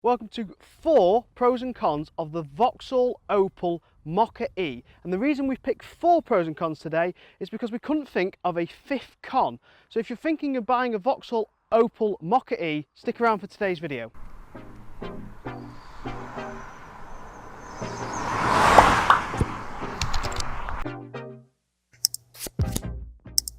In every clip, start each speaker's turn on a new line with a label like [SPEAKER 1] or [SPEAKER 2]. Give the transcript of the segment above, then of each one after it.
[SPEAKER 1] Welcome to 4 pros and cons of the Vauxhall Opel Mokka-E. And the reason we've picked 4 pros and cons today is because we couldn't think of a 5th con. So if you're thinking of buying a Vauxhall Opel Mokka-E, stick around for today's video.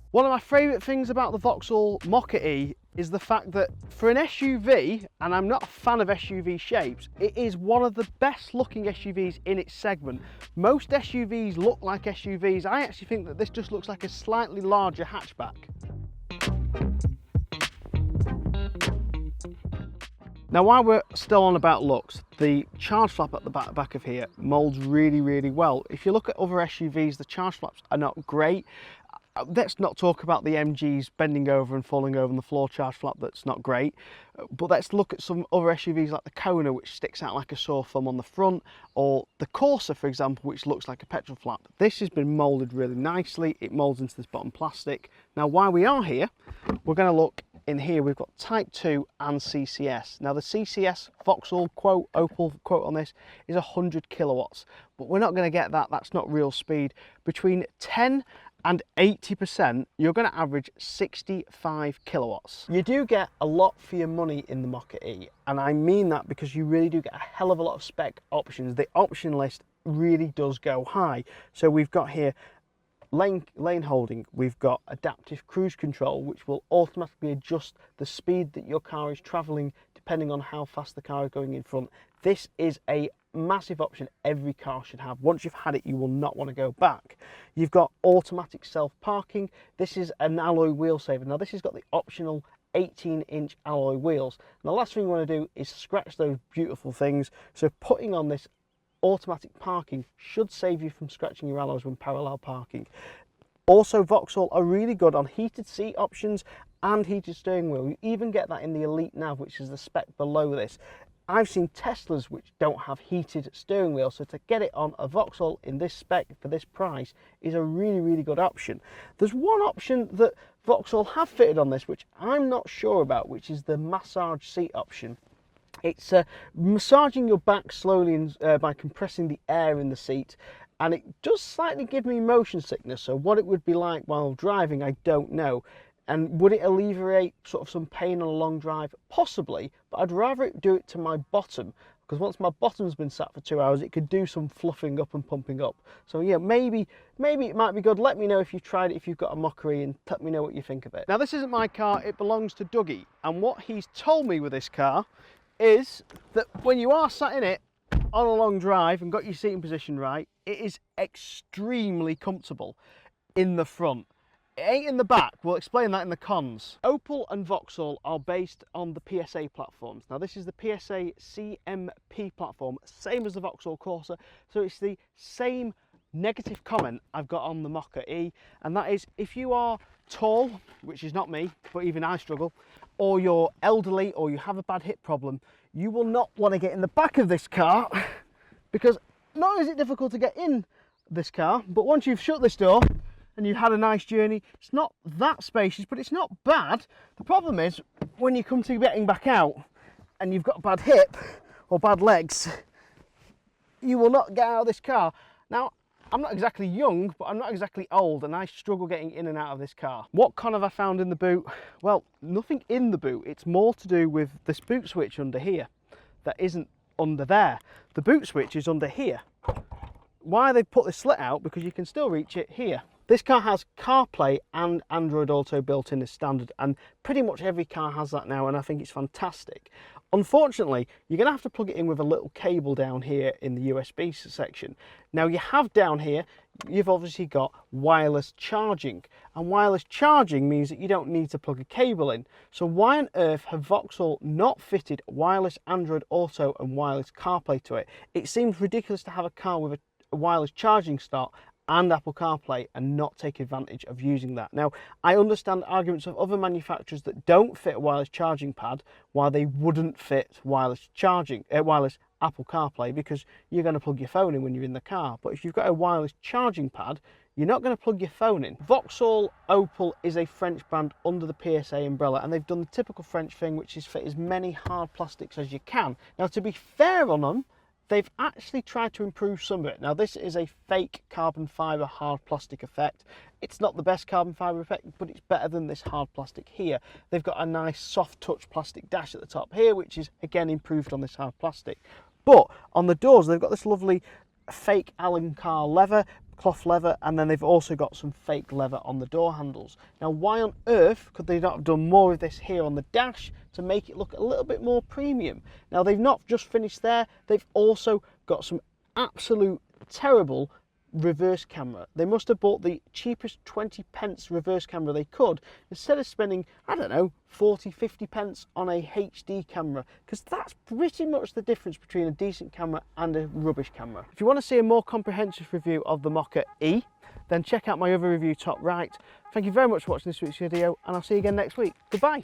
[SPEAKER 1] One of my favourite things about the Vauxhall Mokka-E is the fact that for an SUV, and I'm not a fan of SUV shapes, it is one of the best looking SUVs in its segment. Most SUVs look like SUVs. I actually think that this just looks like a slightly larger hatchback. Now, while we're still on about looks, the charge flap at the back of here moulds really well. If you look at other SUVs, the charge flaps are not great. Let's not talk about the MGs bending over and falling over on the floor charge flap, that's not great. But let's look at some other SUVs like the Kona, which sticks out like a sore thumb on the front, or the Corsa, for example, which looks like a petrol flap. This has been moulded really nicely. It moulds into this bottom plastic. Now, while we are here, we're going to look in here. We've got Type 2 and CCS. Now, the CCS Vauxhall quote, Opel quote on this is 100 kilowatts, but we're not going to get that. That's not real speed. Between 10 and 80%, you're going to average 65 kilowatts. You do get a lot for your money in the Mokka-E, and I mean that because you really do get a hell of a lot of spec options. The option list really does go high. So we've got here lane holding, we've got adaptive cruise control, which will automatically adjust the speed that your car is traveling depending on how fast the car is going in front. This is a massive option every car should have. Once you've had it, you will not want to go back. You've got automatic self-parking. This is an alloy wheel saver. Now, this has got the optional 18-inch alloy wheels. And the last thing you want to do is scratch those beautiful things. So putting on this automatic parking should save you from scratching your alloys when parallel parking. Also, Vauxhall are really good on heated seat options and heated steering wheel. You even get that in the Elite Nav, which is the spec below this. I've seen Teslas which don't have heated steering wheel, so to get it on a Vauxhall in this spec for this price is a really good option. There's one option that Vauxhall have fitted on this which I'm not sure about, which is the massage seat option. It's massaging your back slowly by compressing the air in the seat, and it does slightly give me motion sickness, so what it would be like while driving I don't know. And would it alleviate sort of some pain on a long drive? Possibly, but I'd rather it do it to my bottom, because once my bottom's been sat for 2 hours, it could do some fluffing up and pumping up. So yeah, maybe it might be good. Let me know if you've tried it, if you've got a Mokka-E, and let me know what you think of it. Now, this isn't my car, it belongs to Dougie, and what he's told me with this car is that when you are sat in it on a long drive and got your seating position right, it is extremely comfortable in the front. It ain't in the back. We'll explain that in the cons. Opel and Vauxhall are based on the PSA platforms. Now, this is the PSA Ecmp platform, same as the Vauxhall Corsa, so it's the same negative comment I've got on the Mokka-E, and that is if you are tall, which is not me, but even I struggle, or you're elderly or you have a bad hip problem, you will not want to get in the back of this car, because not only is it difficult to get in this car, but once you've shut this door and you've had a nice journey, it's not that spacious, but it's not bad. The problem is when you come to getting back out and you've got a bad hip or bad legs, you will not get out of this car. Now, I'm not exactly young, but I'm not exactly old, and I struggle getting in and out of this car. What con have I found in the boot? Well, nothing in the boot. It's more to do with this boot switch under here that isn't under there. The boot switch is under here. Why they've put this slit out? Because you can still reach it here. This car has CarPlay and Android Auto built in as standard, and pretty much every car has that now, and I think it's fantastic. Unfortunately, you're going to have to plug it in with a little cable down here in the USB section. Now, you have down here, you've obviously got wireless charging, and wireless charging means that you don't need to plug a cable in. So why on earth have Vauxhall not fitted wireless Android Auto and wireless CarPlay to it? It seems ridiculous to have a car with a wireless charging slot and Apple CarPlay and not take advantage of using that. Now, I understand arguments of other manufacturers that don't fit a wireless charging pad why they wouldn't fit wireless Apple CarPlay, because you're going to plug your phone in when you're in the car. But if you've got a wireless charging pad, you're not going to plug your phone in. Vauxhall Opel is a French brand under the PSA umbrella, and they've done the typical French thing, which is fit as many hard plastics as you can. Now, to be fair on them, they've actually tried to improve some of it. Now, this is a fake carbon fibre hard plastic effect. It's not the best carbon fibre effect, but it's better than this hard plastic here. They've got a nice soft touch plastic dash at the top here, which is again improved on this hard plastic. But on the doors, they've got this lovely fake Allen car leather, cloth leather, and then they've also got some fake leather on the door handles. Now, why on earth could they not have done more of this here on the dash to make it look a little bit more premium? Now, they've not just finished there, they've also got some absolute terrible reverse camera. They must have bought the cheapest 20 pence reverse camera they could, instead of spending, I don't know, 40, 50 pence on a HD camera, because that's pretty much the difference between a decent camera and a rubbish camera. If you want to see a more comprehensive review of the Mokka-E, then check out my other review top right. Thank you very much for watching this week's video, and I'll see you again next week. Goodbye.